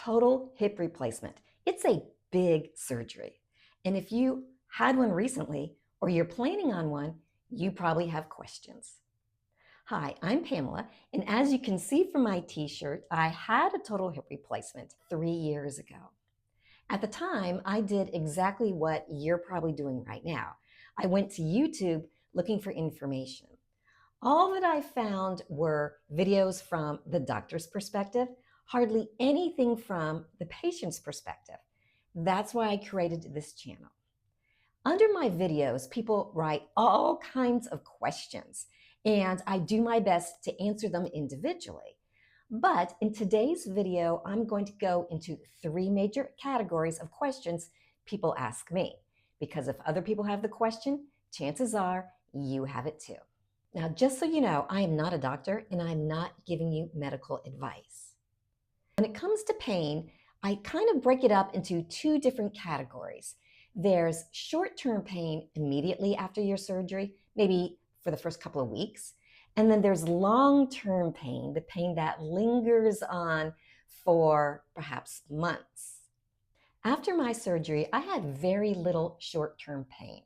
total hip replacement. It's a big surgery. And if you had one recently or you're planning on one, you probably have questions. Hi, I'm Pamela, and as you can see from my t-shirt, I had a total hip replacement 3 years ago. At the time, I did exactly what you're probably doing right now. I went to YouTube looking for information. All that I found were videos from the doctor's perspective, hardly anything from the patient's perspective. That's why I created this channel. Under my videos, people write all kinds of questions, and I do my best to answer them individually. But in today's video, I'm going to go into 3 major categories of questions people ask me, because if other people have the question, chances are you have it too. Now, just so you know, I am not a doctor and I'm not giving you medical advice. When it comes to pain, I kind of break it up into 2 different categories. There's short-term pain immediately after your surgery, maybe for the first couple of weeks. And then there's long-term pain, the pain that lingers on for perhaps months. After my surgery, I had very little short-term pain,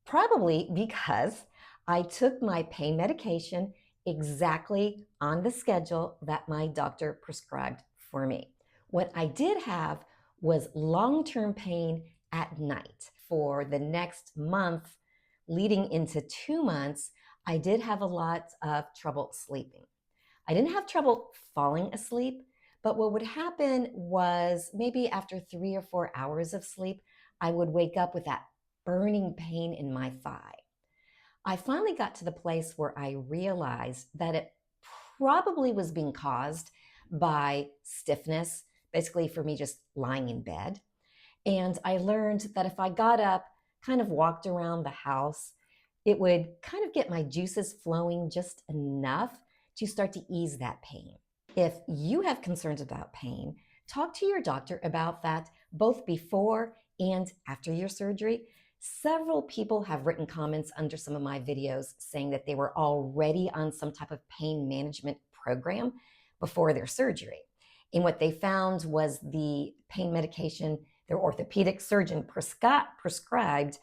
probably because I took my pain medication exactly on the schedule that my doctor prescribed for me. What I did have was long-term pain at night. For the next month, leading into 2 months, I did have a lot of trouble sleeping. I didn't have trouble falling asleep, but what would happen was maybe after 3 or 4 hours of sleep, I would wake up with that burning pain in my thigh. I finally got to the place where I realized that it probably was being caused by stiffness, basically for me just lying in bed. And I learned that if I got up, kind of walked around the house, it would kind of get my juices flowing just enough to start to ease that pain. If you have concerns about pain, talk to your doctor about that both before and after your surgery. Several people have written comments under some of my videos saying that they were already on some type of pain management program before their surgery. And what they found was the pain medication their orthopedic surgeon prescribed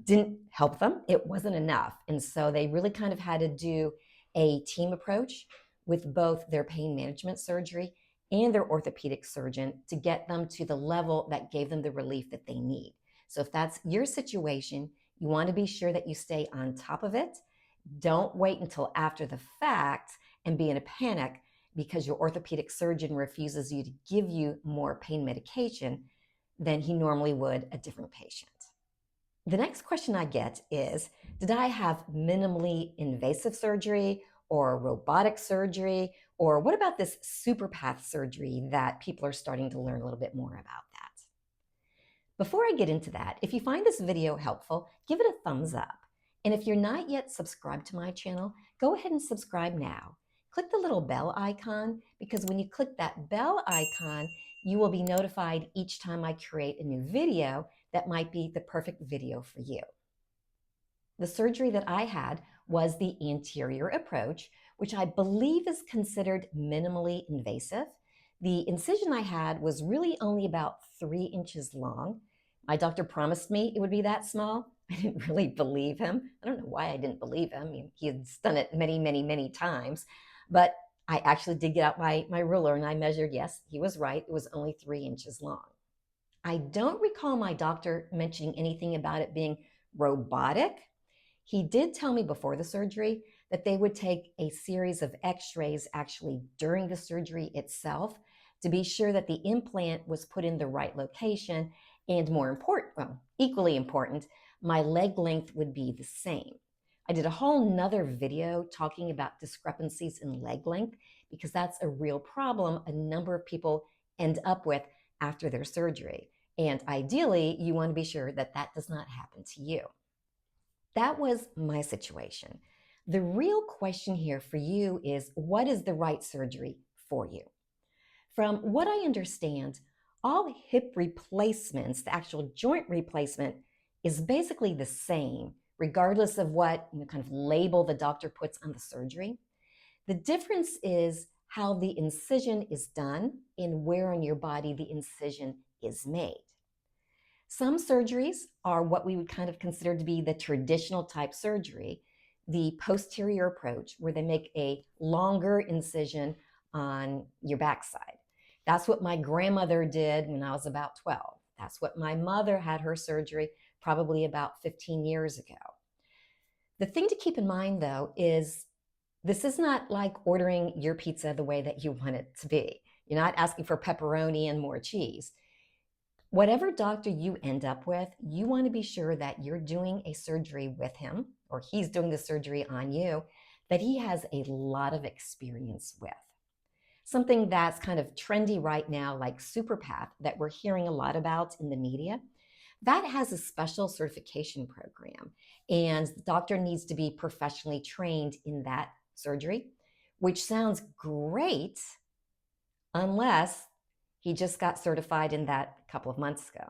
didn't help them. It wasn't enough. And so they really kind of had to do a team approach with both their pain management surgery and their orthopedic surgeon to get them to the level that gave them the relief that they need. So if that's your situation, you want to be sure that you stay on top of it. Don't wait until after the fact and be in a panic because your orthopedic surgeon refuses you to give you more pain medication than he normally would a different patient. The next question I get is, did I have minimally invasive surgery or robotic surgery? Or what about this SuperPATH surgery that people are starting to learn a little bit more about that? Before I get into that, if you find this video helpful, give it a thumbs up. And if you're not yet subscribed to my channel, go ahead and subscribe now. Click the little bell icon, because when you click that bell icon, you will be notified each time I create a new video that might be the perfect video for you. The surgery that I had was the anterior approach, which I believe is considered minimally invasive. The incision I had was really only about 3 inches long. My doctor promised me it would be that small. I didn't really believe him. I don't know why I didn't believe him. I mean, he had done it many, many, many times. But I actually did get out my ruler and I measured, yes, he was right. It was only 3 inches long. I don't recall my doctor mentioning anything about it being robotic. He did tell me before the surgery that they would take a series of x-rays actually during the surgery itself to be sure that the implant was put in the right location, and more important, well, equally important, my leg length would be the same. I did a whole nother video talking about discrepancies in leg length because that's a real problem a number of people end up with after their surgery. And ideally, you want to be sure that that does not happen to you. That was my situation. The real question here for you is, what is the right surgery for you? From what I understand, all hip replacements, the actual joint replacement, is basically the same, regardless of what kind of label the doctor puts on the surgery. The difference is how the incision is done and where on your body the incision is made. Some surgeries are what we would kind of consider to be the traditional type surgery, the posterior approach, where they make a longer incision on your backside. That's what my grandmother did when I was about 12. That's what my mother had her surgery probably about 15 years ago. The thing to keep in mind, though, is this is not like ordering your pizza the way that you want it to be. You're not asking for pepperoni and more cheese. Whatever doctor you end up with, you want to be sure that you're doing a surgery with him, or he's doing the surgery on you, that he has a lot of experience with. Something that's kind of trendy right now, like SuperPATH, that we're hearing a lot about in the media, that has a special certification program, and the doctor needs to be professionally trained in that surgery, which sounds great unless he just got certified in that a couple of months ago.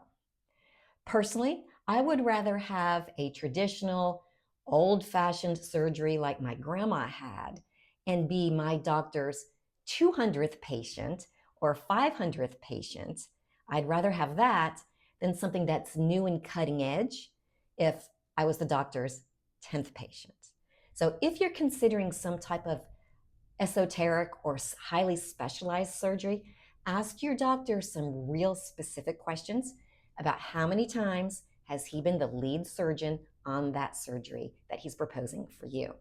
Personally, I would rather have a traditional, old-fashioned surgery like my grandma had and be my doctor's 200th patient or 500th patient. I'd rather have that than something that's new and cutting edge if I was the doctor's 10th patient. So if you're considering some type of esoteric or highly specialized surgery, ask your doctor some real specific questions about how many times has he been the lead surgeon on that surgery that he's proposing for you.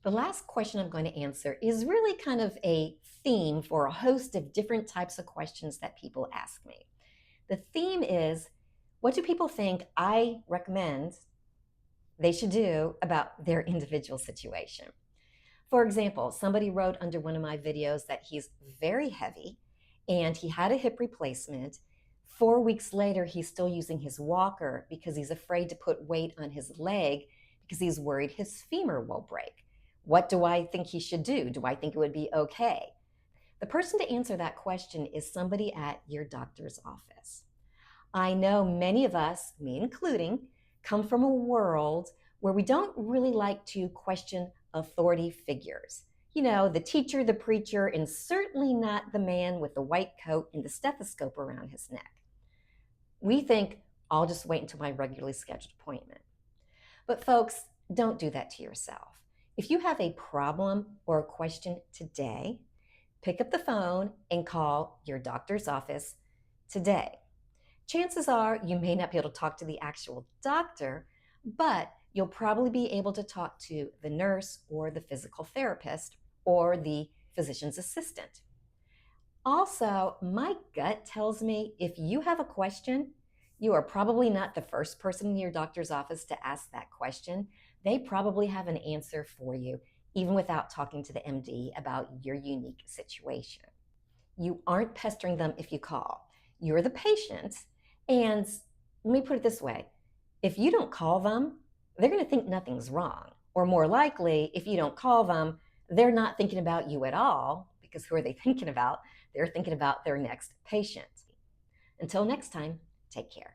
The last question I'm going to answer is really kind of a theme for a host of different types of questions that people ask me. The theme is, what do people think I recommend they should do about their individual situation? For example, somebody wrote under one of my videos that he's very heavy and he had a hip replacement. 4 weeks later, he's still using his walker because he's afraid to put weight on his leg because he's worried his femur will break. What do I think he should do? Do I think it would be okay? The person to answer that question is somebody at your doctor's office. I know many of us, me including, come from a world where we don't really like to question authority figures. You know, the teacher, the preacher, and certainly not the man with the white coat and the stethoscope around his neck. We think, I'll just wait until my regularly scheduled appointment. But folks, don't do that to yourself. If you have a problem or a question today, pick up the phone and call your doctor's office today. Chances are you may not be able to talk to the actual doctor, but you'll probably be able to talk to the nurse or the physical therapist or the physician's assistant. Also, my gut tells me if you have a question, you are probably not the first person in your doctor's office to ask that question. They probably have an answer for you, even without talking to the MD about your unique situation. You aren't pestering them if you call. You're the patient, and let me put it this way. If you don't call them, they're going to think nothing's wrong. Or more likely, if you don't call them, they're not thinking about you at all, because who are they thinking about? They're thinking about their next patient. Until next time, take care.